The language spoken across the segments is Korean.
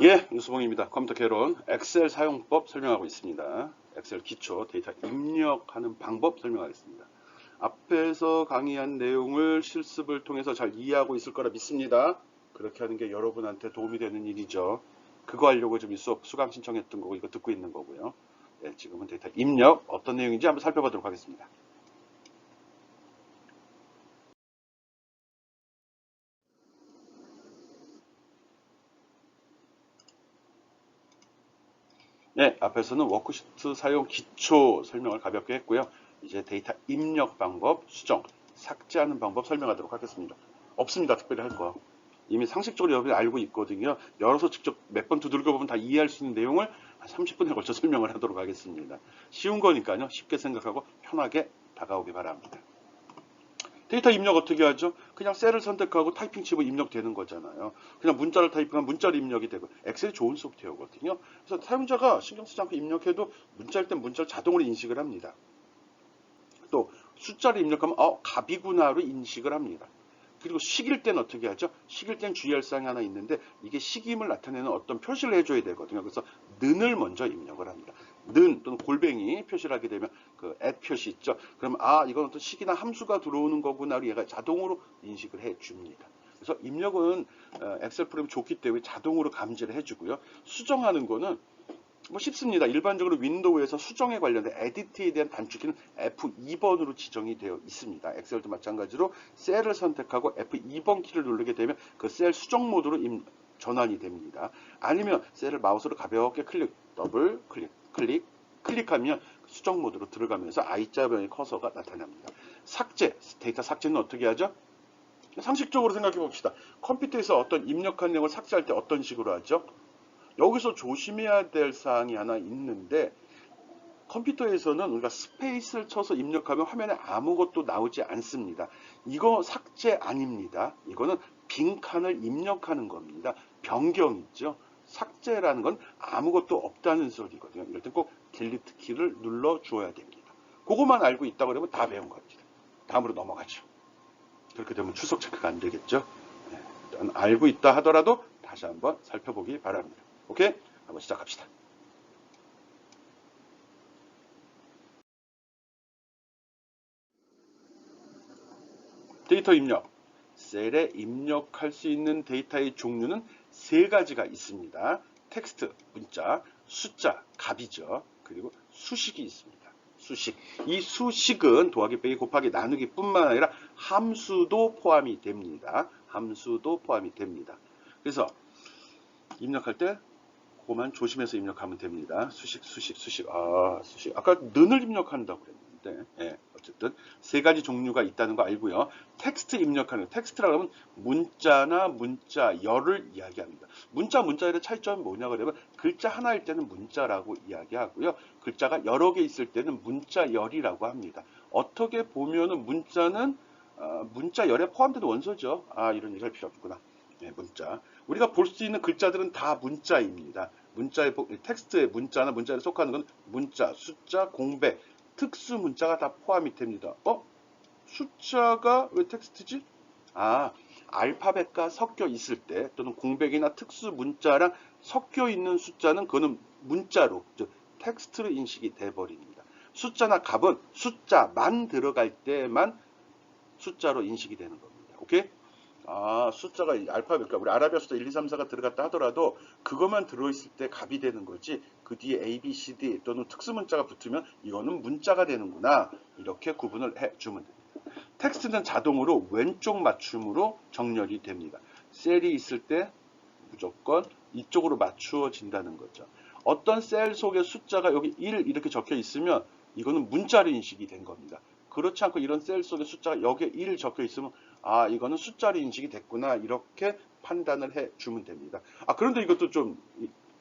예, 유수봉입니다. 컴퓨터 개론 엑셀 사용법 설명하고 있습니다. 엑셀 기초 데이터 입력하는 방법 설명하겠습니다. 앞에서 강의한 내용을 실습을 통해서 잘 이해하고 있을 거라 믿습니다. 그렇게 하는 게 여러분한테 도움이 되는 일이죠. 그거 하려고 지금 이 수업 수강 신청했던 거고 이거 듣고 있는 거고요. 네, 지금은 데이터 입력 어떤 내용인지 한번 살펴보도록 하겠습니다. 네, 앞에서는 워크시트 사용 기초 설명을 가볍게 했고요. 이제 데이터 입력 방법, 수정, 삭제하는 방법 설명하도록 하겠습니다. 없습니다. 특별히 할 거. 이미 상식적으로 여러분이 알고 있거든요. 열어서 직접 몇 번 두들겨 보면 다 이해할 수 있는 내용을 한 30분에 걸쳐 설명을 하도록 하겠습니다. 쉬운 거니까요. 쉽게 생각하고 편하게 다가오기 바랍니다. 데이터 입력 어떻게 하죠? 그냥 셀을 선택하고 타이핑 치면 입력되는 거잖아요. 그냥 문자를 타이핑하면 문자로 입력이 되고 엑셀이 좋은 소프트웨어거든요. 그래서 사용자가 신경 쓰지 않고 입력해도 문자일 땐 문자를 자동으로 인식을 합니다. 또 숫자를 입력하면 갑이구나로 인식을 합니다. 그리고 식일 땐 어떻게 하죠? 식일 땐 주의할 사항이 하나 있는데 이게 식임을 나타내는 어떤 표시를 해줘야 되거든요. 그래서 는을 먼저 입력을 합니다. 는 또는 골뱅이 표시를 하게 되면 그 표시 있죠. 그럼 이건 어떤 식이나 함수가 들어오는 거구나로 얘가 자동으로 인식을 해줍니다. 그래서 입력은 엑셀 프로그램이 좋기 때문에 자동으로 감지를 해주고요. 수정하는 거는 뭐 쉽습니다. 일반적으로 윈도우에서 수정에 관련된 에디트에 대한 단축키는 F2번으로 지정이 되어 있습니다. 엑셀도 마찬가지로 셀을 선택하고 F2번 키를 누르게 되면 그 셀 수정 모드로 전환이 됩니다. 아니면 셀을 마우스로 가볍게 더블 클릭하면 수정 모드로 들어가면서 I자변의 커서가 나타납니다. 데이터 삭제는 어떻게 하죠? 상식적으로 생각해 봅시다. 컴퓨터에서 어떤 입력한 내용을 삭제할 때 어떤 식으로 하죠? 여기서 조심해야 될 사항이 하나 있는데 컴퓨터에서는 우리가 스페이스를 쳐서 입력하면 화면에 아무것도 나오지 않습니다. 이거 삭제 아닙니다. 이거는 빈칸을 입력하는 겁니다. 변경이죠. 삭제라는 건 아무것도 없다는 소리거든요. 이럴 땐 꼭 딜리트 키를 눌러 주어야 됩니다. 그것만 알고 있다고 그러면 다 배운 겁니다. 다음으로 넘어가죠. 그렇게 되면 추석 체크가 안 되겠죠. 네, 일단 알고 있다 하더라도 다시 한번 살펴보기 바랍니다. 오케이? 한번 시작합시다. 데이터 입력. 셀에 입력할 수 있는 데이터의 종류는 세 가지가 있습니다. 텍스트, 문자, 숫자, 값이죠. 그리고 수식이 있습니다. 수식. 이 수식은 더하기, 빼기, 곱하기, 나누기 뿐만 아니라 함수도 포함이 됩니다. 함수도 포함이 됩니다. 그래서 입력할 때 그거만 조심해서 입력하면 됩니다. 수식. 수식. 아까 는을 입력한다고 그랬는데, 예, 어쨌든 세 가지 종류가 있다는 거 알고요. 텍스트 입력하는, 텍스트라고 하면 문자나 문자열을 이야기합니다. 문자열의 차이점은 뭐냐 그러면 글자 하나일 때는 문자라고 이야기하고요. 글자가 여러 개 있을 때는 문자열이라고 합니다. 어떻게 보면은 문자는 문자열에 포함된 원소죠. 이런 얘기할 필요 없구나. 네, 문자. 우리가 볼 수 있는 글자들은 다 문자입니다. 텍스트의 문자나 문자에 속하는 건 문자, 숫자, 공백, 특수 문자가 다 포함이 됩니다. 숫자가 왜 텍스트지? 알파벳과 섞여 있을 때 또는 공백이나 특수 문자랑 섞여 있는 숫자는 그거는 문자로, 즉 텍스트로 인식이 돼 버립니다. 숫자나 값은 숫자만 들어갈 때만 숫자로 인식이 되는 겁니다. 오케이? 숫자가 알파벳, 우리 아라비아 숫자 1, 2, 3, 4가 들어갔다 하더라도 그것만 들어있을 때 값이 되는 거지 그 뒤에 A, B, C, D 또는 특수문자가 붙으면 이거는 문자가 되는구나. 이렇게 구분을 해주면 됩니다. 텍스트는 자동으로 왼쪽 맞춤으로 정렬이 됩니다. 셀이 있을 때 무조건 이쪽으로 맞추어진다는 거죠. 어떤 셀 속에 숫자가 여기 1 이렇게 적혀 있으면 이거는 문자로 인식이 된 겁니다. 그렇지 않고 이런 셀 속에 숫자가 여기에 1 적혀 있으면 이거는 숫자로 인식이 됐구나 이렇게 판단을 해주면 됩니다. 그런데 이것도 좀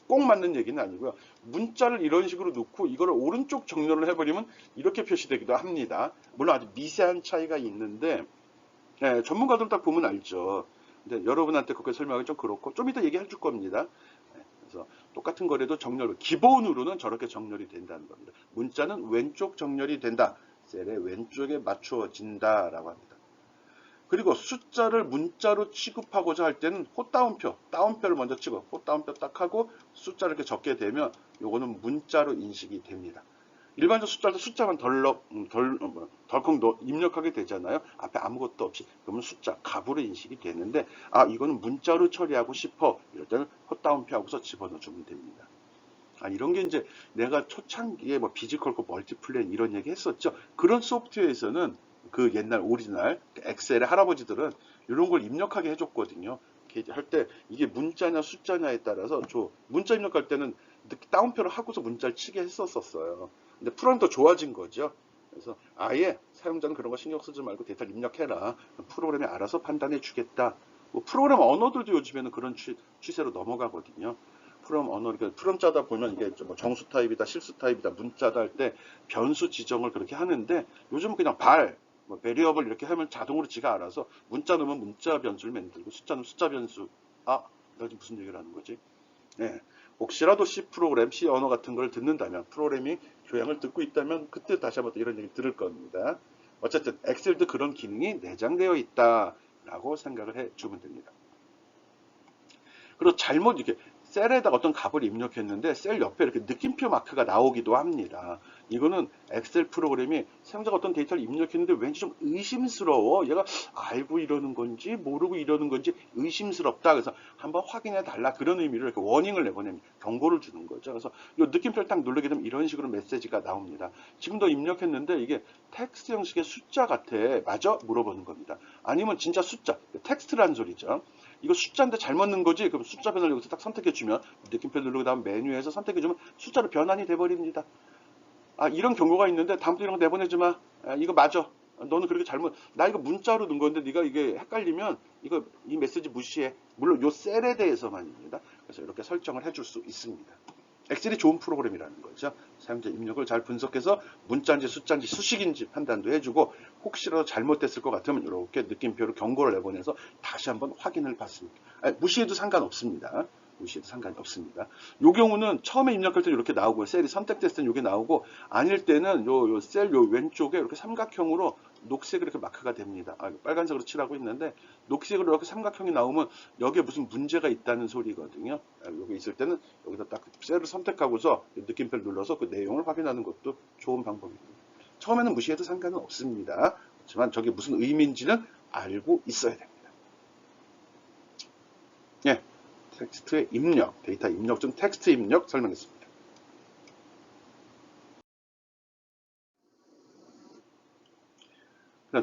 꼭 맞는 얘기는 아니고요. 문자를 이런 식으로 놓고 이거를 오른쪽 정렬을 해버리면 이렇게 표시되기도 합니다. 물론 아주 미세한 차이가 있는데 전문가들 딱 보면 알죠. 근데 여러분한테 그렇게 설명하기 좀 그렇고 좀 이따 얘기해 줄 겁니다. 그래서 똑같은 거래도 기본으로는 저렇게 정렬이 된다는 겁니다. 문자는 왼쪽 정렬이 된다. 셀의 왼쪽에 맞추어진다라고 합니다. 그리고 숫자를 문자로 취급하고자 할 때는 따옴표를 먼저 찍어. 따옴표 딱 하고 숫자를 이렇게 적게 되면 요거는 문자로 인식이 됩니다. 일반적 숫자도 숫자만 덜컥 입력하게 되잖아요. 앞에 아무것도 없이. 그러면 숫자, 값으로 인식이 되는데, 아, 이거는 문자로 처리하고 싶어. 이럴 때는 헛다운표 하고서 집어넣어주면 됩니다. 아, 이런 게 이제 내가 초창기에 뭐 비지컬크 멀티플랜 이런 얘기 했었죠. 그런 소프트웨어에서는 그 옛날 오리지널 엑셀의 할아버지들은 이런 걸 입력하게 해줬거든요. 할 때 이게 문자냐 숫자냐에 따라서 문자 입력할 때는 다운표를 하고서 문자를 치게 했었어요. 근데 프로그램이 더 좋아진 거죠. 그래서 아예 사용자는 그런 거 신경 쓰지 말고 데이터를 입력해라. 프로그램이 알아서 판단해 주겠다. 뭐 프로그램 언어들도 요즘에는 그런 추세로 넘어가거든요. 프롬 언어, 그러니까 프롬 짜다 보면 이게 뭐 정수 타입이다, 실수 타입이다, 문자다 할 때 변수 지정을 그렇게 하는데 요즘은 그냥 뭐 베리어블 이렇게 하면 자동으로 지가 알아서 문자 넣으면 문자 변수를 만들고 숫자 넣으면 숫자 변수. 아, 내가 지금 무슨 얘기를 하는 거지? 네. 혹시라도 C 프로그램, C 언어 같은 걸 듣는다면, 프로그래밍 교양을 듣고 있다면 그때 다시 한번 이런 얘기 들을 겁니다. 어쨌든 엑셀도 그런 기능이 내장되어 있다라고 생각을 해주면 됩니다. 그리고 잘못 이렇게 셀에다가 어떤 값을 입력했는데 셀 옆에 이렇게 느낌표 마크가 나오기도 합니다. 이거는 엑셀 프로그램이 사용자가 어떤 데이터를 입력했는데 왠지 좀 의심스러워. 얘가 알고 이러는 건지 모르고 이러는 건지 의심스럽다. 그래서 한번 확인해 달라. 그런 의미로 이렇게 워닝을 내보냅니다. 경고를 주는 거죠. 그래서 이 느낌표를 딱 누르게 되면 이런 식으로 메시지가 나옵니다. 지금도 입력했는데 이게 텍스트 형식의 숫자 같아. 맞아? 물어보는 겁니다. 아니면 진짜 숫자, 텍스트라는 소리죠. 이거 숫자인데 잘못 넣은 거지? 그럼 숫자 변화를 여기서 딱 선택해주면 느낌표 누르고 다음 메뉴에서 선택해주면 숫자로 변환이 돼버립니다. 아, 이런 경고가 있는데 다음부터 이런 거 내보내지 마. 아, 이거 맞아. 너는 그렇게 나 이거 문자로 넣은 건데 네가 이게 헷갈리면 이 메시지 무시해. 물론 요 셀에 대해서만입니다. 그래서 이렇게 설정을 해줄 수 있습니다. 엑셀이 좋은 프로그램이라는 거죠. 사용자 입력을 잘 분석해서 문자인지 숫자인지 수식인지 판단도 해주고 혹시라도 잘못됐을 것 같으면 이렇게 느낌표로 경고를 내보내서 다시 한번 확인을 받습니다. 무시해도 상관없습니다. 무시해도 상관이 없습니다. 이 경우는 처음에 입력할 때 이렇게 나오고요. 셀이 선택됐을 때는 이게 나오고 아닐 때는 요 셀 요 왼쪽에 이렇게 삼각형으로 녹색으로 이렇게 마크가 됩니다. 빨간색으로 칠하고 있는데 녹색으로 이렇게 삼각형이 나오면 여기에 무슨 문제가 있다는 소리거든요. 여기 있을 때는 여기다 딱 셀을 선택하고서 느낌표를 눌러서 그 내용을 확인하는 것도 좋은 방법입니다. 처음에는 무시해도 상관은 없습니다. 하지만 저게 무슨 의미인지는 알고 있어야 됩니다. 예, 텍스트의 입력, 데이터 입력 중 텍스트 입력 설명했습니다.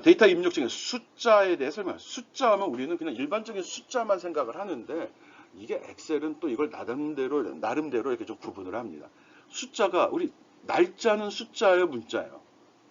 데이터 입력 중에 숫자에 대해 설명합니다. 숫자 하면 우리는 그냥 일반적인 숫자만 생각을 하는데 이게 엑셀은 또 이걸 나름대로 이렇게 좀 구분을 합니다. 숫자가 우리 날짜는 숫자예요, 문자예요.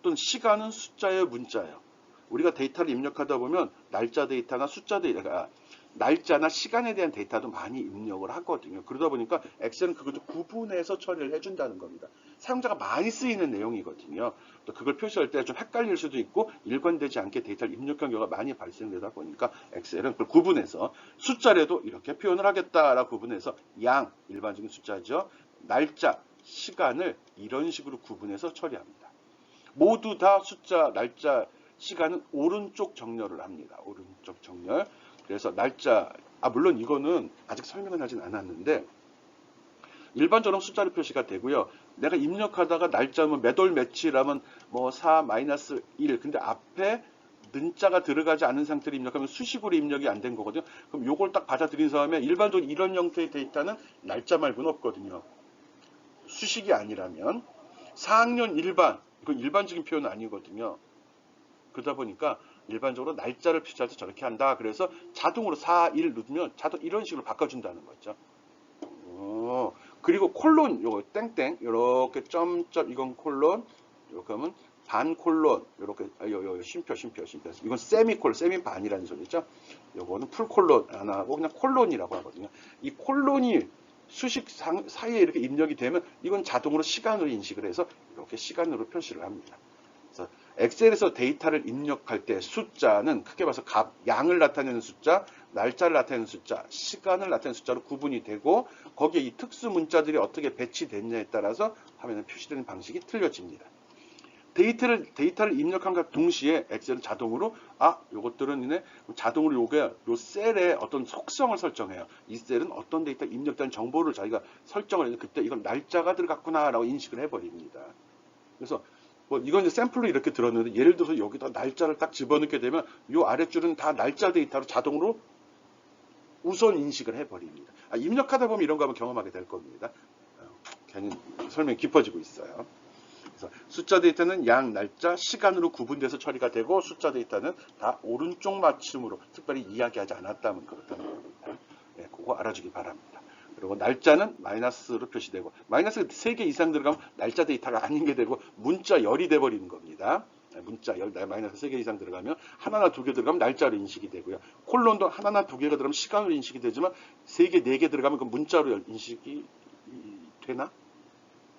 또는 시간은 숫자예요, 문자예요. 우리가 데이터를 입력하다 보면 날짜 데이터나 숫자 데이터가 날짜나 시간에 대한 데이터도 많이 입력을 하거든요. 그러다 보니까 엑셀은 그것도 구분해서 처리를 해준다는 겁니다. 사용자가 많이 쓰이는 내용이거든요. 또 그걸 표시할 때 좀 헷갈릴 수도 있고 일관되지 않게 데이터를 입력한 경우가 많이 발생되다 보니까 엑셀은 그걸 구분해서 숫자라도 이렇게 표현을 하겠다라고 구분해서 일반적인 숫자죠. 날짜, 시간을 이런 식으로 구분해서 처리합니다. 모두 다 숫자, 날짜, 시간은 오른쪽 정렬을 합니다. 오른쪽 정렬. 그래서 날짜, 물론 이거는 아직 설명은 하진 않았는데 일반적으로 숫자로 표시가 되고요. 내가 입력하다가 날짜면 몇월 며칠하면 뭐 4-1 근데 앞에 는자가 들어가지 않은 상태로 입력하면 수식으로 입력이 안 된 거거든요. 그럼 요걸 딱 받아들인 다음에 일반적으로 이런 형태의 데이터는 날짜 말고는 없거든요. 수식이 아니라면 4학년 일반 이건 일반적인 표현은 아니거든요. 그러다 보니까 일반적으로 날짜를 표시할 때 저렇게 한다. 그래서 자동으로 4-1 누르면 자동 이런 식으로 바꿔준다는 거죠. 그리고 콜론 요거 땡땡 이렇게 점점 이건 콜론 이렇게 하면 반 콜론 이렇게 쉼표 이건 세미콜 세미반이라는 소리죠. 요거는 풀 콜론 안 하고 그냥 콜론이라고 하거든요. 이 콜론이 수식 사이에 이렇게 입력이 되면 이건 자동으로 시간으로 인식을 해서 이렇게 시간으로 표시를 합니다. 그래서 엑셀에서 데이터를 입력할 때 숫자는 크게 봐서 양을 나타내는 숫자, 날짜를 나타내는 숫자, 시간을 나타내는 숫자로 구분이 되고 거기에 이 특수 문자들이 어떻게 배치됐냐에 따라서 화면에 표시되는 방식이 틀려집니다. 데이터를 입력함과 동시에 엑셀은 자동으로 요것들은 이네 자동으로 요 셀의 어떤 속성을 설정해요. 이 셀은 어떤 데이터 입력된 정보를 자기가 설정을 해서 그때 이건 날짜가 들어갔구나라고 인식을 해버립니다. 그래서 뭐 이건 이제 샘플로 이렇게 들었는데 예를 들어서 여기다 날짜를 딱 집어넣게 되면 요 아랫줄은 다 날짜 데이터로 자동으로 우선 인식을 해버립니다. 입력하다 보면 이런 거 한번 경험하게 될 겁니다. 괜히 설명이 깊어지고 있어요. 그래서 숫자 데이터는 양, 날짜, 시간으로 구분돼서 처리가 되고 숫자 데이터는 다 오른쪽 맞춤으로 특별히 이야기하지 않았다면 그렇다는 겁니다. 네, 그거 알아주기 바랍니다. 그리고 날짜는 마이너스로 표시되고 마이너스가 3개 이상 들어가면 날짜 데이터가 아닌 게 되고 문자 열이 돼버리는 겁니다. 문자 열, 마이너스 3개 이상 들어가면 하나나 2개 들어가면 날짜로 인식이 되고요. 콜론도 하나나 2개가 들어가면 시간으로 인식이 되지만 3개, 4개 들어가면 그 문자로 인식이 되나?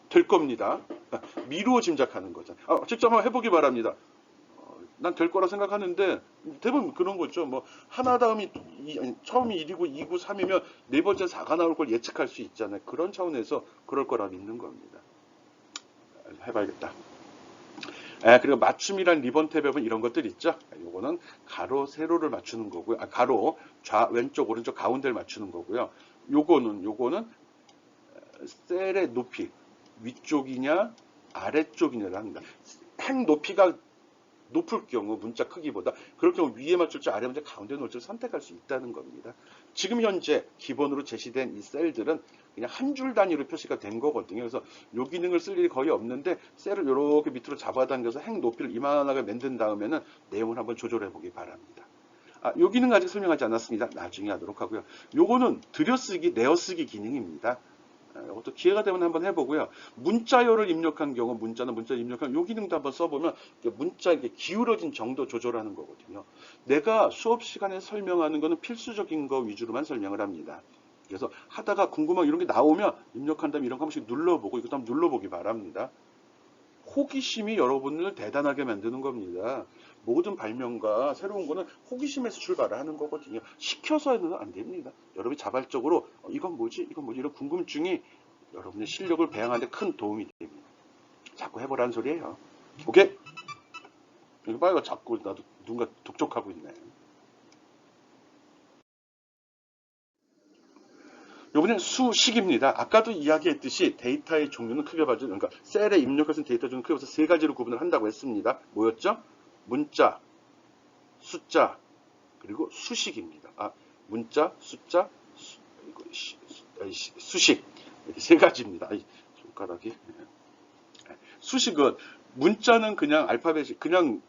될 겁니다. 미루어 짐작하는 거죠. 직접 한번 해보기 바랍니다. 난 될 거라 생각하는데 대부분 그런 거죠. 뭐 하나 다음이 처음이 1이고 2고 3이면 네 번째 4가 나올 걸 예측할 수 있잖아요. 그런 차원에서 그럴 거라 믿는 겁니다. 해봐야겠다. 그리고 맞춤이란 리본 탭에 보면 이런 것들 있죠. 요거는 가로, 세로를 맞추는 거고요. 가로, 왼쪽, 오른쪽, 가운데를 맞추는 거고요. 요거는 셀의 높이, 위쪽이냐, 아래쪽이냐를 합니다. 행 높이가 높을 경우 문자 크기보다 그럴 경우 위에 맞출지 아래 맞출지 가운데 놓을지 선택할 수 있다는 겁니다. 지금 현재 기본으로 제시된 이 셀들은 그냥 한 줄 단위로 표시가 된 거거든요. 그래서 이 기능을 쓸 일이 거의 없는데 셀을 이렇게 밑으로 잡아당겨서 행 높이를 이만하게 만든 다음에는 내용을 한번 조절해 보기 바랍니다. 이 기능 아직 설명하지 않았습니다. 나중에 하도록 하고요. 요거는 들여쓰기, 내어쓰기 기능입니다. 이것도 기회가 되면 한번 해보고요. 문자열을 입력한 경우, 문자를 입력한 요 기능도 한번 써보면 문자 이렇게 기울어진 정도 조절하는 거거든요. 내가 수업 시간에 설명하는 거는 필수적인 거 위주로만 설명을 합니다. 그래서 하다가 궁금한 이런 게 나오면 입력한 다음에 이런 거 한 번씩 눌러보고 이것도 한번 눌러보기 바랍니다. 호기심이 여러분을 대단하게 만드는 겁니다. 모든 발명과 새로운 거는 호기심에서 출발을 하는 거거든요. 시켜서는 안 됩니다. 여러분이 자발적으로 이건 뭐지? 이런 궁금증이 여러분의 실력을 배양하는 데 큰 도움이 됩니다. 자꾸 해보라는 소리예요. 오케이? 이거 봐요. 자꾸 나도 누군가 독촉하고 있네. 요번엔 수식입니다. 아까도 이야기했듯이 데이터의 종류는 크게 봐서 그러니까 셀에 입력해서 데이터 종류는 크게 봐서 세 가지로 구분을 한다고 했습니다. 뭐였죠? 문자, 숫자, 그리고 수식입니다. 문자, 숫자, 수식 이렇게 세 가지입니다. 손가락이. 수식은 문자는 그냥 알파벳이 그냥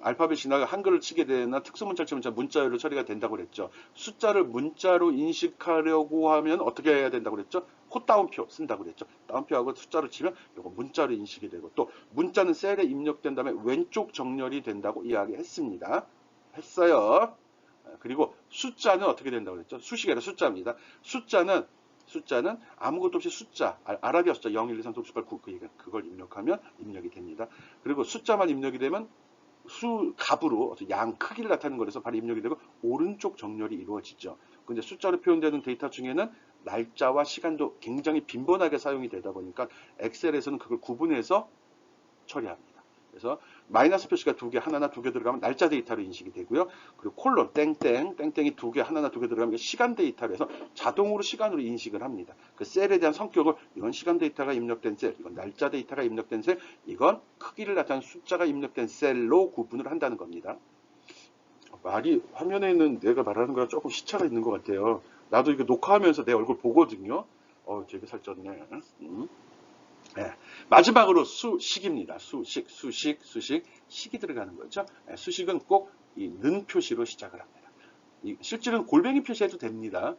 알파벳이나 한글을 치게 되나 특수문자를 치면 문자열로 처리가 된다고 그랬죠. 숫자를 문자로 인식하려고 하면 어떻게 해야 된다고 그랬죠? 콧다운표 쓴다고 그랬죠. 다운표하고 숫자를 치면 이거 문자로 인식이 되고 또 문자는 셀에 입력된 다음에 왼쪽 정렬이 된다고 이야기했습니다. 했어요. 그리고 숫자는 어떻게 된다고 그랬죠? 수식이 아니라 숫자입니다. 숫자는 아무것도 없이 숫자, 아라비아 숫자 0, 1, 2, 3, 4, 5, 6, 7, 8, 9 그걸 입력하면 입력이 됩니다. 그리고 숫자만 입력이 되면 값으로 양 크기를 나타내는 거라서 바로 입력이 되고 오른쪽 정렬이 이루어지죠. 근데 숫자로 표현되는 데이터 중에는 날짜와 시간도 굉장히 빈번하게 사용이 되다 보니까 엑셀에서는 그걸 구분해서 처리합니다. 그래서 마이너스 표시가 2개, 하나나 2개 들어가면 날짜 데이터로 인식이 되고요. 그리고 콜론, 땡땡이 2개, 하나나 2개 들어가면 시간 데이터로 해서 자동으로 시간으로 인식을 합니다. 그 셀에 대한 성격을 이건 시간 데이터가 입력된 셀, 이건 날짜 데이터가 입력된 셀, 이건 크기를 나타내는 숫자가 입력된 셀로 구분을 한다는 겁니다. 말이 화면에 있는 내가 말하는 거랑 조금 시차가 있는 것 같아요. 나도 이거 녹화하면서 내 얼굴 보거든요. 되게 살쪘네. 네. 마지막으로 수식입니다. 수식이 들어가는 거죠. 네. 수식은 꼭 이 는 표시로 시작을 합니다. 실제로는 골뱅이 표시해도 됩니다.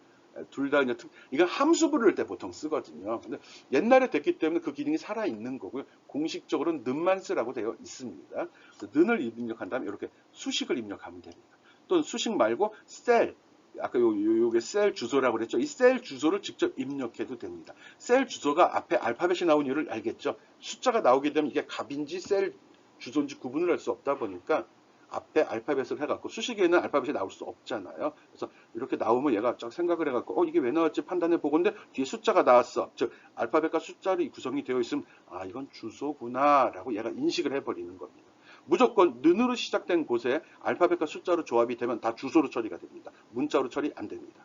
둘 다 이제 이건 함수 부를 때 보통 쓰거든요. 근데 옛날에 됐기 때문에 그 기능이 살아 있는 거고요. 공식적으로는 는만 쓰라고 되어 있습니다. 는을 입력한 다음에 이렇게 수식을 입력하면 됩니다. 또는 수식 말고 셀, 아까 요게 셀 주소라고 그랬죠. 이 셀 주소를 직접 입력해도 됩니다. 셀 주소가 앞에 알파벳이 나온 이유를 알겠죠. 숫자가 나오게 되면 이게 값인지 셀 주소인지 구분을 할 수 없다 보니까 앞에 알파벳을 해갖고 수식에는 알파벳이 나올 수 없잖아요. 그래서 이렇게 나오면 얘가 쫙 생각을 해갖고 이게 왜 나왔지 판단해 보건데 뒤에 숫자가 나왔어. 즉 알파벳과 숫자로 구성이 되어 있으면 이건 주소구나라고 얘가 인식을 해버리는 겁니다. 무조건 는으로 시작된 곳에 알파벳과 숫자로 조합이 되면 다 주소로 처리가 됩니다. 문자로 처리 안 됩니다.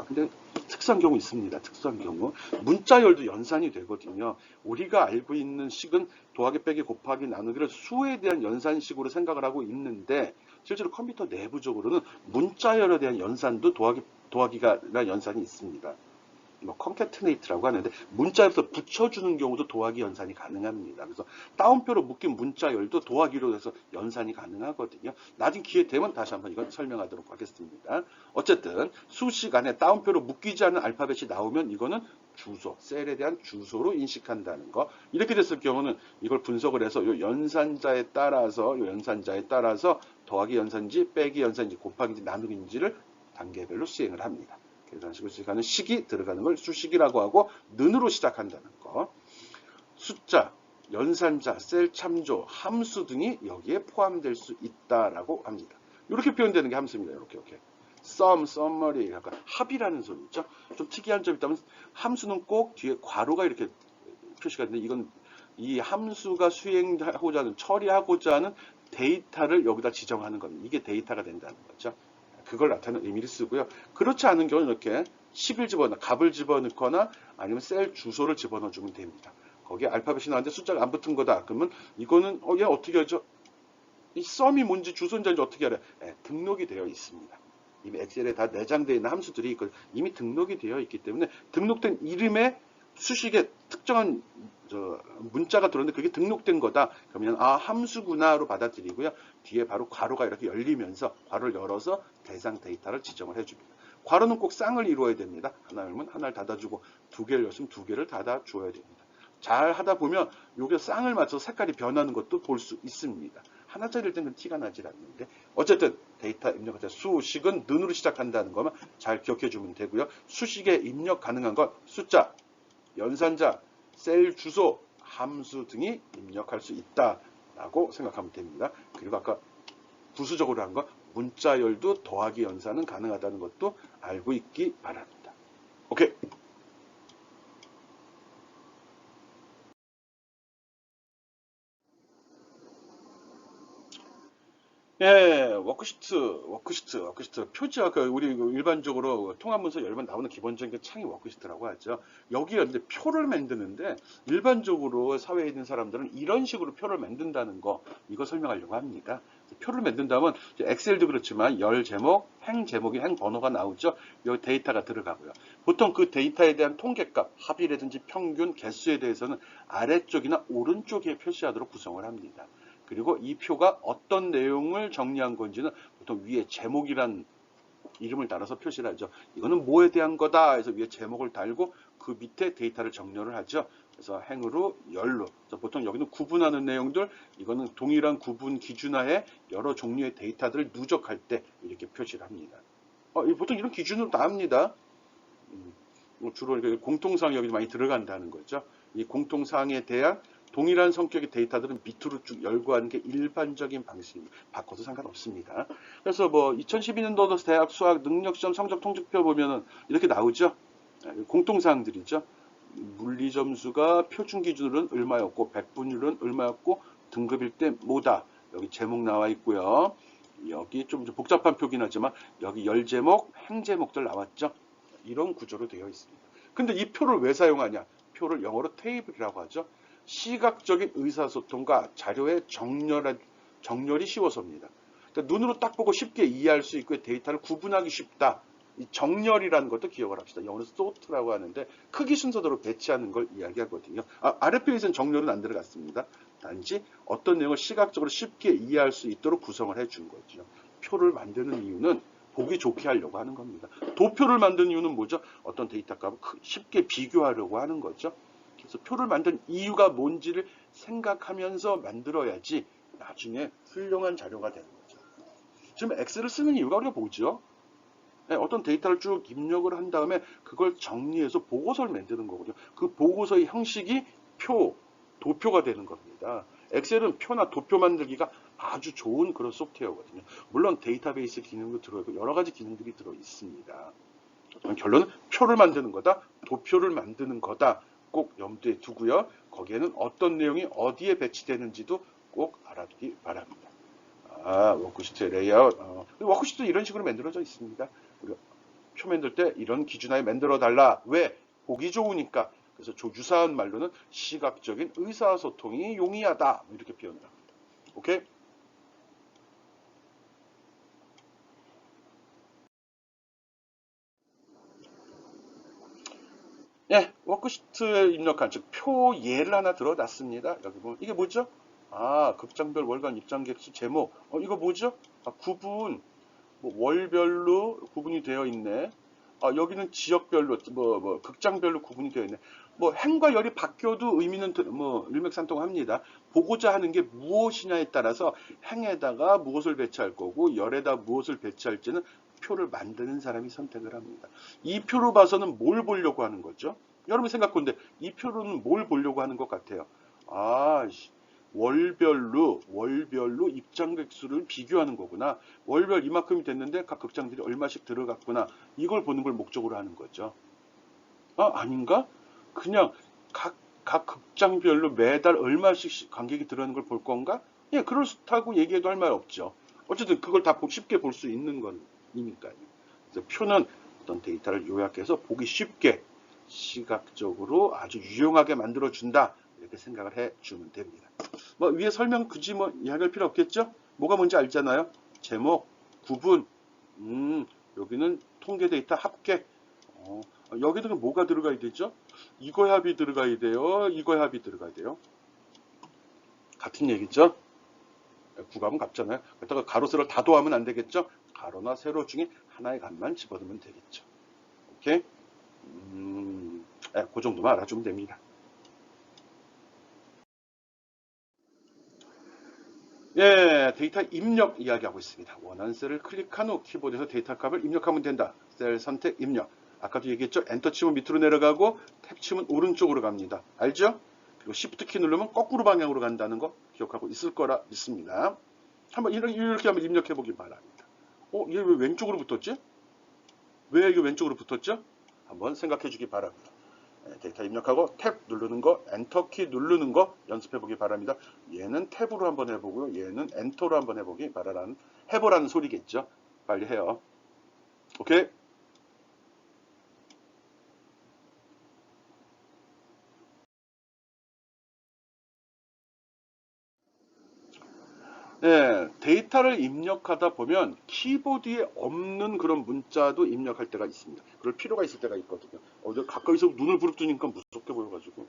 근데 특수한 경우 있습니다. 특수한 경우. 문자열도 연산이 되거든요. 우리가 알고 있는 식은 더하기 빼기 곱하기 나누기를 수에 대한 연산식으로 생각을 하고 있는데 실제로 컴퓨터 내부적으로는 문자열에 대한 연산도 더하기가 연산이 있습니다. 뭐 컨캐트네이트라고 하는데 문자에서 붙여주는 경우도 더하기 연산이 가능합니다. 그래서 따옴표로 묶인 문자열도 더하기로 해서 연산이 가능하거든요. 나중 기회 되면 다시 한번 이건 설명하도록 하겠습니다. 어쨌든 수식 안에 따옴표로 묶이지 않은 알파벳이 나오면 이거는 주소, 셀에 대한 주소로 인식한다는 거. 이렇게 됐을 경우는 이걸 분석을 해서 요 연산자에 따라서 더하기 연산지, 빼기 연산지, 곱하기인지 나누기인지를 단계별로 수행을 합니다. 계산식을 수식하는 식이 들어가는 걸 수식이라고 하고 는으로 시작한다는 거. 숫자, 연산자, 셀 참조, 함수 등이 여기에 포함될 수 있다라고 합니다. 이렇게 표현되는 게 함수입니다. 이렇게. sum, summary, 약간 합이라는 소리 있죠. 좀 특이한 점이 있다면 함수는 꼭 뒤에 괄호가 이렇게 표시가 되는데 이건 이 함수가 수행하고자 하는, 처리하고자 하는 데이터를 여기다 지정하는 겁니다. 이게 데이터가 된다는 거죠. 그걸 나타내는 의미를 쓰고요. 그렇지 않은 경우는 이렇게 식을 값을 집어넣거나 아니면 셀 주소를 집어넣어주면 됩니다. 거기에 알파벳이 나왔는데 숫자가 안 붙은 거다. 그러면 이거는 얘 어떻게 하죠? 이 sum이 뭔지 주소인지 어떻게 알아요? 등록이 되어 있습니다. 이미 엑셀에 다 내장되어 있는 함수들이 이미 등록이 되어 있기 때문에 등록된 이름에 수식에 특정한 문자가 들어오는데 그게 등록된 거다. 그러면 함수구나로 받아들이고요. 뒤에 바로 괄호가 이렇게 열리면서 괄호를 열어서 대상 데이터를 지정을 해줍니다. 괄호는 꼭 쌍을 이루어야 됩니다. 하나 열면 하나를 닫아주고 두 개를 열면 두 개를 닫아줘야 됩니다. 잘 하다 보면 요게 쌍을 맞춰서 색깔이 변하는 것도 볼 수 있습니다. 하나짜리일 때는 티가 나질 않는데 어쨌든 데이터 입력할 때 수식은 는으로 시작한다는 것만 잘 기억해 주면 되고요. 수식에 입력 가능한 건 숫자, 연산자, 셀 주소, 함수 등이 입력할 수 있다라고 생각하면 됩니다. 그리고 아까 부수적으로 한 거 문자열도 더하기 연산은 가능하다는 것도 알고 있기 바랍니다. 오케이. 워크시트. 표지와 우리 일반적으로 통합문서 열면 나오는 기본적인 창이 워크시트라고 하죠. 여기에 이제 표를 만드는데 일반적으로 사회에 있는 사람들은 이런 식으로 표를 만든다는 거 이거 설명하려고 합니다. 표를 만든다면 엑셀도 그렇지만 열 제목, 행 제목이 행 번호가 나오죠. 여기 데이터가 들어가고요. 보통 그 데이터에 대한 통계값, 합이라든지 평균, 개수에 대해서는 아래쪽이나 오른쪽에 표시하도록 구성을 합니다. 그리고 이 표가 어떤 내용을 정리한 건지는 보통 위에 제목이란 이름을 달아서 표시를 하죠. 이거는 뭐에 대한 거다 해서 위에 제목을 달고 그 밑에 데이터를 정렬을 하죠. 그래서 행으로 열로. 보통 여기는 구분하는 내용들, 이거는 동일한 구분 기준하에 여러 종류의 데이터들을 누적할 때 이렇게 표시를 합니다. 보통 이런 기준으로 다 합니다. 주로 공통사항이 여기 많이 들어간다는 거죠. 이 공통사항에 대한 동일한 성격의 데이터들은 밑으로 쭉 열거하는 게 일반적인 방식입니다. 바꿔도 상관없습니다. 그래서 2012년도 대학 수학 능력시험 성적 통지표 보면은 이렇게 나오죠. 공통사항들이죠. 물리 점수가 표준 기준으로는 얼마였고, 백분율은 얼마였고, 등급일 때 뭐다. 여기 제목 나와 있고요. 여기 좀 복잡한 표긴 하지만 여기 열 제목, 행 제목들 나왔죠. 이런 구조로 되어 있습니다. 근데 이 표를 왜 사용하냐? 표를 영어로 테이블이라고 하죠. 시각적인 의사소통과 자료의 정렬이 쉬워서입니다. 그러니까 눈으로 딱 보고 쉽게 이해할 수 있고 데이터를 구분하기 쉽다. 이 정렬이라는 것도 기억을 합시다. 영어로 sort라고 하는데 크기 순서대로 배치하는 걸 이야기하거든요. 아래 페이지는 정렬은 안 들어갔습니다. 단지 어떤 내용을 시각적으로 쉽게 이해할 수 있도록 구성을 해준 거죠. 표를 만드는 이유는 보기 좋게 하려고 하는 겁니다. 도표를 만드는 이유는 뭐죠? 어떤 데이터 값을 쉽게 비교하려고 하는 거죠. 그래서 표를 만든 이유가 뭔지를 생각하면서 만들어야지 나중에 훌륭한 자료가 되는 거죠. 지금 엑셀을 쓰는 이유가 우리가 뭐죠? 어떤 데이터를 쭉 입력을 한 다음에 그걸 정리해서 보고서를 만드는 거거든요. 그 보고서의 형식이 도표가 되는 겁니다. 엑셀은 표나 도표 만들기가 아주 좋은 그런 소프트웨어거든요. 물론 데이터베이스 기능도 들어있고 여러 가지 기능들이 들어 있습니다. 결론은 표를 만드는 거다, 도표를 만드는 거다 꼭 염두에 두고요. 거기에는 어떤 내용이 어디에 배치되는지도 꼭 알아두기 바랍니다. 워크시트 레이아웃. 워크시트 이런 식으로 만들어져 있습니다. 우리가 표 만들 때 이런 기준하에 만들어 달라. 왜? 보기 좋으니까. 그래서 유사한 말로는 시각적인 의사소통이 용이하다. 이렇게 표현을 합니다. 오케이? 예, 워크시트에 입력한 즉 표 예를 하나 들어놨습니다. 여기 보면 이게 뭐죠? 극장별 월간 입장 객수 제목. 이거 뭐죠? 구분. 뭐 월별로 구분이 되어 있네. 여기는 지역별로 극장별로 구분이 되어 있네. 뭐 행과 열이 바뀌어도 의미는 뭐 일맥상통합니다. 보고자 하는 게 무엇이냐에 따라서 행에다가 무엇을 배치할 거고 열에다 무엇을 배치할지는 표를 만드는 사람이 선택을 합니다. 이 표로 봐서는 뭘 보려고 하는 거죠? 여러분 생각컨대 이 표로는 뭘 보려고 하는 것 같아요? 월별로 입장객 수를 비교하는 거구나. 월별 이만큼이 됐는데 각 극장들이 얼마씩 들어갔구나. 이걸 보는 걸 목적으로 하는 거죠. 아닌가? 그냥 각 극장별로 매달 얼마씩 관객이 들어가는 걸 볼 건가? 예, 그렇다고 얘기해도 할 말 없죠. 어쨌든 그걸 다 쉽게 볼 수 있는 거니까요. 그래서 표는 어떤 데이터를 요약해서 보기 쉽게 시각적으로 아주 유용하게 만들어준다. 이렇게 생각을 해주면 됩니다. 뭐 위에 설명 굳이 뭐 이야기할 필요 없겠죠? 뭐가 뭔지 알잖아요. 제목, 구분, 여기는 통계 데이터 합계. 여기는 뭐가 들어가야 되죠? 이거 합이 들어가야 돼요. 이거 합이 들어가야 돼요. 같은 얘기죠? 구감은 같잖아요. 그렇다가 가로 세로를 다 더하면 안 되겠죠? 가로나 세로 중에 하나의 값만 집어넣으면 되겠죠. 오케이? 그 정도만 알아주면 됩니다. 예, 데이터 입력 이야기하고 있습니다. 원하는 셀을 클릭한 후 키보드에서 데이터 값을 입력하면 된다. 셀 선택 입력. 아까도 얘기했죠? 엔터 치면 밑으로 내려가고 탭 치면 오른쪽으로 갑니다. 알죠? 그리고 Shift 키 누르면 거꾸로 방향으로 간다는 거 기억하고 있을 거라 믿습니다. 한번 이렇게 한번 입력해 보기 바랍니다. 이게 왜 왼쪽으로 붙었지? 왜 이게 왼쪽으로 붙었죠? 한번 생각해 주기 바랍니다. 데이터 입력하고 탭 누르는 거, 엔터 키 누르는 거 연습해 보기 바랍니다. 얘는 탭으로 한번 해보고요. 얘는 엔터로 한번 해보라는 소리겠죠. 빨리 해요. 오케이? 네, 데이터를 입력하다 보면 키보드에 없는 그런 문자도 입력할 때가 있습니다. 그럴 필요가 있을 때가 있거든요. 가까이서 눈을 부릅뜨니까 무섭게 보여가지고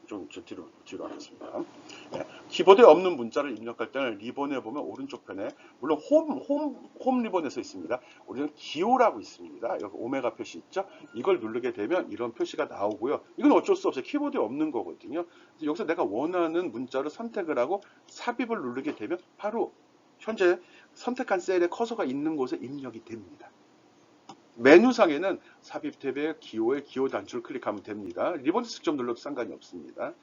좀 뒤로 하겠습니다. 네, 키보드에 없는 문자를 입력할 때는 리본에 보면 오른쪽 편에 물론 홈 리본에 서 있습니다. 우리는 기호라고 있습니다. 여기 오메가 표시 있죠? 이걸 누르게 되면 이런 표시가 나오고요. 이건 어쩔 수 없어요. 키보드에 없는 거거든요. 그래서 여기서 내가 원하는 문자를 선택을 하고 삽입을 누르게 되면 바로 현재 선택한 셀에 커서가 있는 곳에 입력이 됩니다. 메뉴상에는 삽입 탭에 기호의 기호 단추를 클릭하면 됩니다. 리본 특점 눌러도 상관이 없습니다.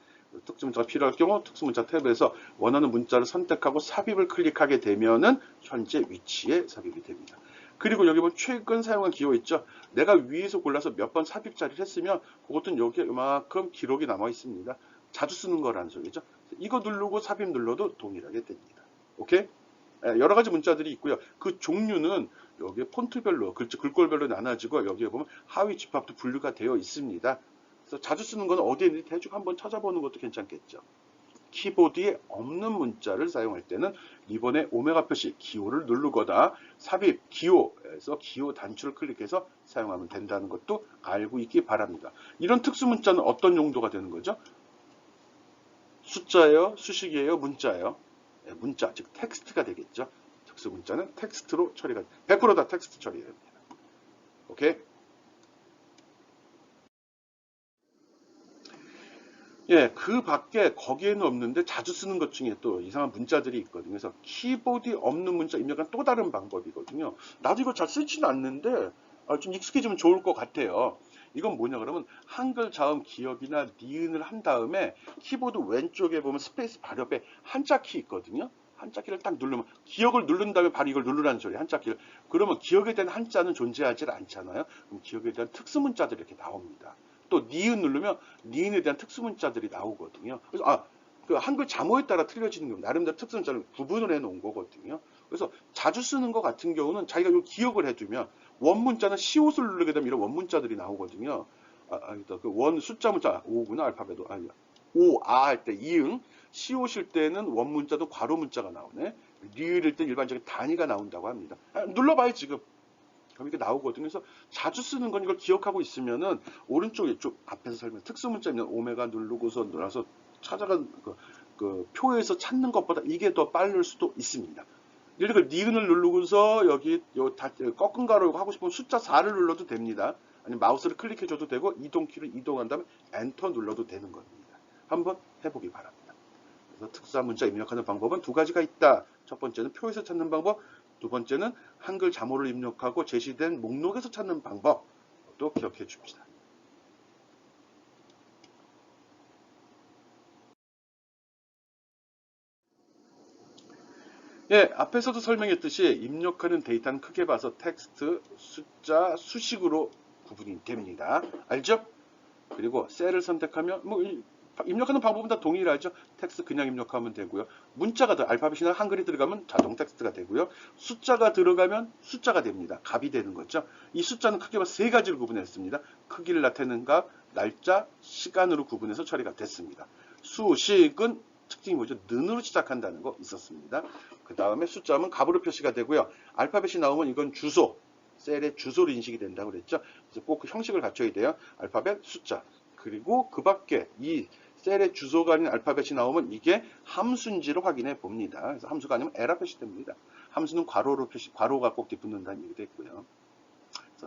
특수문자가 필요할 경우 특수문자 탭에서 원하는 문자를 선택하고 삽입을 클릭하게 되면은 현재 위치에 삽입이 됩니다. 그리고 여기 보면 최근 사용한 기호 있죠? 내가 위에서 골라서 몇 번 삽입 자리를 했으면 그것은 여기에 이만큼 기록이 남아 있습니다. 자주 쓰는 거라는 소리죠. 이거 누르고 삽입 눌러도 동일하게 됩니다. 오케이? 여러 가지 문자들이 있고요. 그 종류는 여기 폰트별로, 글꼴별로 나눠지고 여기에 보면 하위 집합도 분류가 되어 있습니다. 그래서 자주 쓰는 건 어디에 있는지 대충 한번 찾아보는 것도 괜찮겠죠. 키보드에 없는 문자를 사용할 때는 리본의 오메가 표시 기호를 누르거나 삽입 기호에서 기호 단추를 클릭해서 사용하면 된다는 것도 알고 있기 바랍니다. 이런 특수 문자는 어떤 용도가 되는 거죠? 숫자예요? 수식이에요? 문자예요? 문자, 즉 텍스트가 되겠죠. 특수 문자는 텍스트로 처리가 100%다 텍스트 처리됩니다. 오케이? 예, 그 밖에 거기에는 없는데 자주 쓰는 것 중에 또 이상한 문자들이 있거든요. 그래서 키보드에 없는 문자 입력은 또 다른 방법이거든요. 나도 이거 잘 쓰지는 않는데 좀 익숙해지면 좋을 것 같아요. 이건 뭐냐 그러면 한글 자음 기억이나 니은을 한 다음에 키보드 왼쪽에 보면 스페이스 바로 옆에 한자 키 있거든요. 한자 키를 딱 누르면 기억을 누른 다음에 바로 이걸 누르라는 소리 한자 키를. 그러면 기억에 대한 한자는 존재하지 않잖아요. 그럼 기억에 대한 특수문자들이 이렇게 나옵니다. 또 니은 누르면 니은에 대한 특수문자들이 나오거든요. 그래서 그 한글 자모에 따라 틀려지는 거 나름대로 특수문자를 구분을 해 놓은 거거든요. 그래서 자주 쓰는 것 같은 경우는 자기가 이 기억을 해두면 원문자는 시옷을 누르게 되면 이런 원문자들이 나오거든요. 그 원 숫자 문자 오구나 알파벳도 아니야. 오아 할 때 이응 시옷일 때는 원문자도 괄호 문자가 나오네. 리을일 때 일반적인 단위가 나온다고 합니다. 눌러봐요 지금. 그럼 이게 나오거든요. 그래서 자주 쓰는 건 이걸 기억하고 있으면은 오른쪽에 좀 앞에서 설명 특수문자 있는 오메가 누르고서 눌러서 찾아간 그 표에서 찾는 것보다 이게 더 빠를 수도 있습니다. 예를 들어 니은을 누르고서 여기 꺾은 가로 하고 싶으면 숫자 4를 눌러도 됩니다. 아니면 마우스를 클릭해줘도 되고 이동키를 이동한 다음에 엔터 눌러도 되는 겁니다. 한번 해보기 바랍니다. 그래서 특수한 문자 입력하는 방법은 두 가지가 있다. 첫 번째는 표에서 찾는 방법, 두 번째는 한글 자모를 입력하고 제시된 목록에서 찾는 방법도 기억해 줍시다. 예, 앞에서도 설명했듯이 입력하는 데이터는 크게 봐서 텍스트, 숫자, 수식으로 구분이 됩니다. 알죠? 그리고 셀을 선택하면 입력하는 방법은 다 동일하죠. 텍스트 그냥 입력하면 되고요. 문자가 알파벳이나 한글이 들어가면 자동 텍스트가 되고요. 숫자가 들어가면 숫자가 됩니다. 값이 되는 거죠. 이 숫자는 크게 봐서 세 가지를 구분했습니다. 크기를 나타내는 값, 날짜, 시간으로 구분해서 처리가 됐습니다. 수식은 특징이 뭐죠? 는으로 시작한다는 거 있었습니다. 그 다음에 숫자는 값으로 표시가 되고요. 알파벳이 나오면 이건 주소, 셀의 주소로 인식이 된다고 그랬죠. 그래서 꼭 그 형식을 갖춰야 돼요. 알파벳, 숫자. 그리고 그 밖에 이 셀의 주소가 아닌 알파벳이 나오면 이게 함수인지를 확인해 봅니다. 그래서 함수가 아니면 에러 표시됩니다. 함수는 괄호로 괄호가 꼭 뒤붙는다는 얘기도 했고요.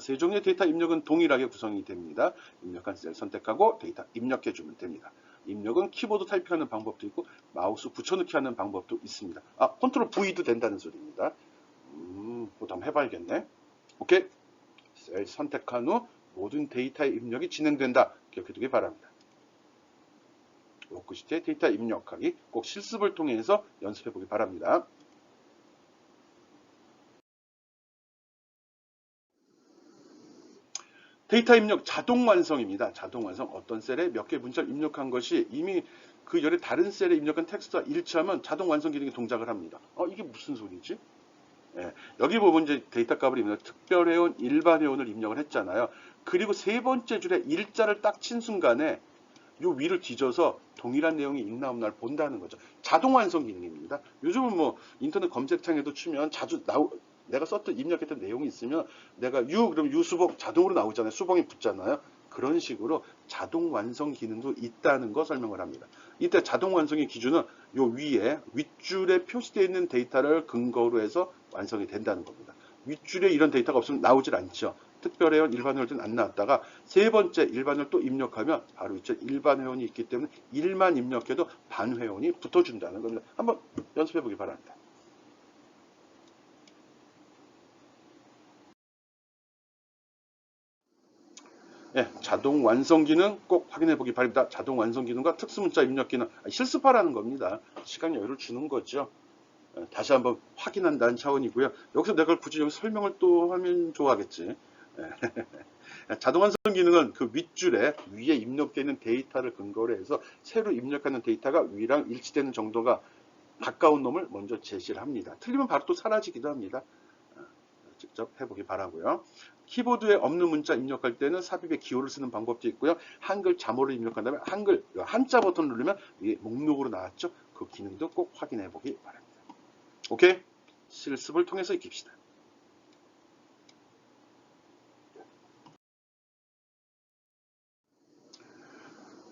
세 종류의 데이터 입력은 동일하게 구성이 됩니다. 입력한 셀 선택하고 데이터 입력해주면 됩니다. 입력은 키보드 타이핑하는 방법도 있고 마우스 붙여넣기 하는 방법도 있습니다. 컨트롤 V도 된다는 소리입니다. 그것도 한번 해봐야겠네. 오케이. 셀 선택한 후 모든 데이터의 입력이 진행된다. 기억해두기 바랍니다. 워크시트에 데이터 입력하기 꼭 실습을 통해서 연습해보기 바랍니다. 데이터 입력 자동 완성입니다. 자동 완성 어떤 셀에 몇 개 문자를 입력한 것이 이미 그 열의 다른 셀에 입력한 텍스트와 일치하면 자동 완성 기능이 동작을 합니다. 이게 무슨 소리지? 예, 여기 보면 이제 데이터 값을 입력, 특별회원, 일반회원을 입력을 했잖아요. 그리고 세 번째 줄에 일자를 딱 친 순간에 요 위를 뒤져서 동일한 내용이 있나 없나를 본다는 거죠. 자동 완성 기능입니다. 요즘은 뭐 인터넷 검색창에도 치면 자주 내가 썼던 입력했던 내용이 있으면 내가 그럼 유수봉 자동으로 나오잖아요. 수봉이 붙잖아요. 그런 식으로 자동 완성 기능도 있다는 거 설명을 합니다. 이때 자동 완성의 기준은 요 위에 윗줄에 표시되어 있는 데이터를 근거로 해서 완성이 된다는 겁니다. 윗줄에 이런 데이터가 없으면 나오질 않죠. 특별회원, 일반회원은 안 나왔다가 세 번째 일반회원 또 입력하면 바로 이제 일반회원이 있기 때문에 1만 입력해도 반회원이 붙어준다는 겁니다. 한번 연습해 보기 바랍니다. 예, 자동 완성 기능 꼭 확인해 보기 바랍니다. 자동 완성 기능과 특수문자 입력 기능 실습하라는 겁니다. 시간 여유를 주는 거죠. 다시 한번 확인한다는 차원이고요. 여기서 내가 굳이 여기 설명을 또 하면 좋아하겠지. 자동 완성 기능은 그 윗줄에 위에 입력되어 있는 데이터를 근거로 해서 새로 입력하는 데이터가 위랑 일치되는 정도가 가까운 놈을 먼저 제시를 합니다. 틀리면 바로 또 사라지기도 합니다. 직접 해보기 바라고요. 키보드에 없는 문자 입력할 때는 삽입의 기호를 쓰는 방법도 있고요. 한글 자모를 입력한 다음에 한글 한자 버튼 누르면 이게 목록으로 나왔죠. 그 기능도 꼭 확인해 보기 바랍니다. 오케이? 실습을 통해서 익힙시다.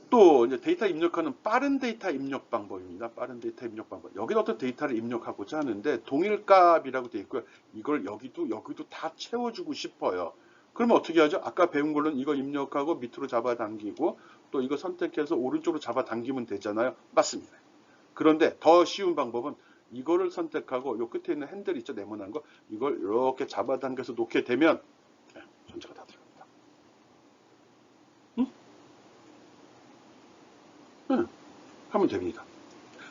또 이제 데이터 입력하는 빠른 데이터 입력 방법입니다. 빠른 데이터 입력 방법. 여기는 어떤 데이터를 입력하고자 하는데 동일값이라고 되어 있고요. 이걸 여기도 다 채워주고 싶어요. 그러면 어떻게 하죠? 아까 배운 걸로는 이거 입력하고 밑으로 잡아당기고 또 이거 선택해서 오른쪽으로 잡아당기면 되잖아요. 맞습니다. 그런데 더 쉬운 방법은 이거를 선택하고 요 끝에 있는 핸들 있죠? 네모난 거. 이걸 이렇게 잡아당겨서 놓게 되면 전체가 다 들어갑니다. 하면 됩니다.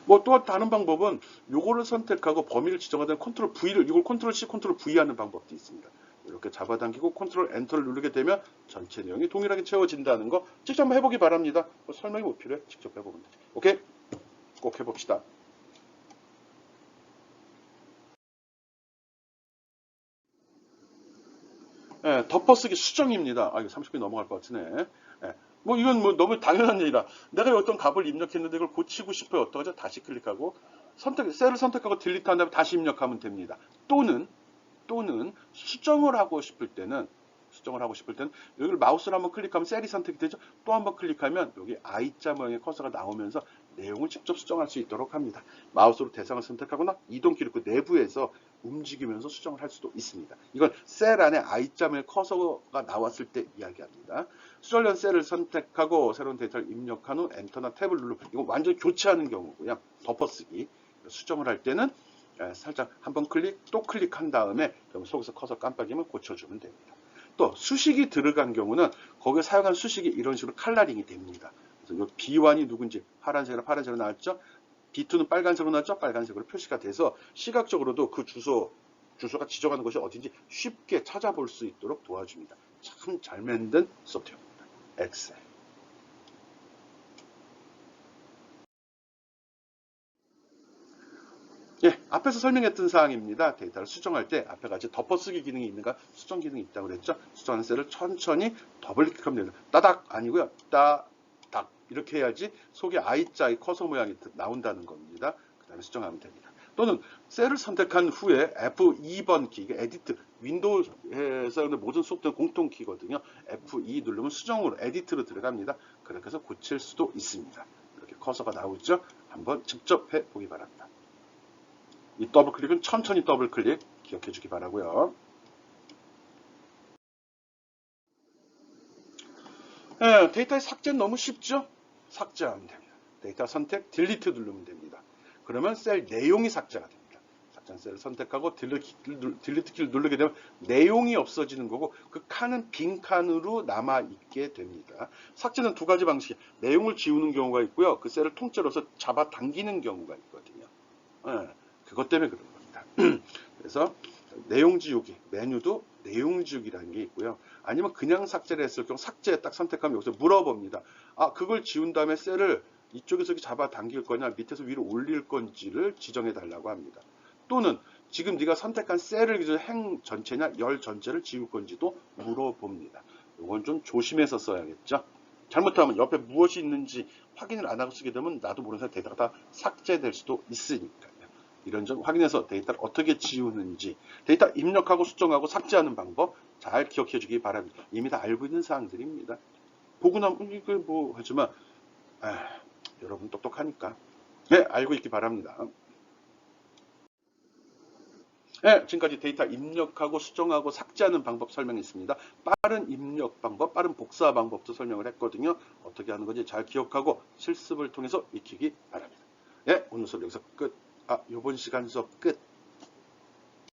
뭐 또 다른 방법은 요거를 선택하고 범위를 지정하던 컨트롤 V를 이걸 컨트롤 C, 컨트롤 V 하는 방법도 있습니다. 이렇게 잡아당기고 컨트롤 엔터를 누르게 되면 전체 내용이 동일하게 채워진다는 거 직접 한번 해보기 바랍니다. 뭐 설명이 못 필요해. 직접 해보면 돼. 오케이? 꼭 해봅시다. 예, 덮어쓰기 수정입니다. 아, 이거 30분 넘어갈 것 같으네. 예, 뭐 이건 뭐 너무 당연한 일이라 내가 어떤 값을 입력했는데 이걸 고치고 싶어요. 어떡하죠? 다시 클릭하고 셀을 선택하고 딜리트한 다음에 다시 입력하면 됩니다. 또는 수정을 하고 싶을 때는 여기를 마우스로 한번 클릭하면 셀이 선택이 되죠. 또 한번 클릭하면 여기 I자 모양의 커서가 나오면서 내용을 직접 수정할 수 있도록 합니다. 마우스로 대상을 선택하거나 이동키를 그 내부에서 움직이면서 수정을 할 수도 있습니다. 이건 셀 안에 I자 모양의 커서가 나왔을 때 이야기합니다. 수정된 셀을 선택하고 새로운 데이터를 입력한 후 엔터나 탭을 누르고 이건 완전히 교체하는 경우고요. 덮어쓰기. 수정을 할 때는 살짝 한번 또 클릭한 다음에 속에서 커서 깜빡이면 고쳐주면 됩니다. 또 수식이 들어간 경우는 거기에 사용한 수식이 이런 식으로 컬러링이 됩니다. 그래서 이 B1이 누군지 파란색으로 나왔죠. B2는 빨간색으로 나왔죠. 빨간색으로 표시가 돼서 시각적으로도 그 주소가 지정하는 것이 어딘지 쉽게 찾아볼 수 있도록 도와줍니다. 참 잘 만든 소프트웨어입니다. 엑셀. 예, 앞에서 설명했던 사항입니다. 데이터를 수정할 때 앞에 같이 덮어쓰기 기능이 있는가 수정 기능이 있다고 그랬죠. 수정하는 셀을 천천히 더블 클릭하면 됩니다. 따닥 아니고요. 따닥 이렇게 해야지 속에 I자의 커서 모양이 나온다는 겁니다. 그 다음에 수정하면 됩니다. 또는 셀을 선택한 후에 F2번 키, 이게 에디트, 윈도우에서 모든 소프트웨어 공통 키거든요. F2 누르면 수정으로 에디트로 들어갑니다. 그렇게 해서 고칠 수도 있습니다. 이렇게 커서가 나오죠. 한번 직접 해보기 바랍니다. 이 더블 클릭은 천천히 더블 클릭 기억해 주기 바라고요. 데이터의 삭제는 너무 쉽죠? 삭제하면 됩니다. 데이터 선택, 딜리트 누르면 됩니다. 그러면 셀 내용이 삭제가 됩니다. 삭제한 셀을 선택하고 딜리트 키를 누르게 되면 내용이 없어지는 거고 그 칸은 빈 칸으로 남아있게 됩니다. 삭제는 두 가지 방식, 내용을 지우는 경우가 있고요. 그 셀을 통째로서 잡아당기는 경우가 있거든요. 그것 때문에 그런 겁니다. 그래서 내용 지우기, 메뉴도 내용 지우기라는 게 있고요. 아니면 그냥 삭제를 했을 경우 삭제 딱 선택하면 여기서 물어봅니다. 아, 그걸 지운 다음에 셀을 이쪽에서 잡아당길 거냐 밑에서 위로 올릴 건지를 지정해 달라고 합니다. 또는 지금 네가 선택한 셀을 행 전체냐 열 전체를 지울 건지도 물어봅니다. 이건 좀 조심해서 써야겠죠. 잘못하면 옆에 무엇이 있는지 확인을 안 하고 쓰게 되면 나도 모르는 사이 데이터가 다 삭제될 수도 있으니까요. 이런 점 확인해서 데이터를 어떻게 지우는지, 데이터 입력하고 수정하고 삭제하는 방법 잘 기억해 주기 바랍니다. 이미 다 알고 있는 사항들입니다. 보고 나면 이거 뭐 하지만 여러분 똑똑하니까 네, 알고 있기 바랍니다. 네, 지금까지 데이터 입력하고 수정하고 삭제하는 방법 설명했습니다. 빠른 입력 방법, 빠른 복사 방법도 설명을 했거든요. 어떻게 하는 건지 잘 기억하고 실습을 통해서 익히기 바랍니다. 네, 오늘 수업 여기서 끝. 이번 시간 수업 끝.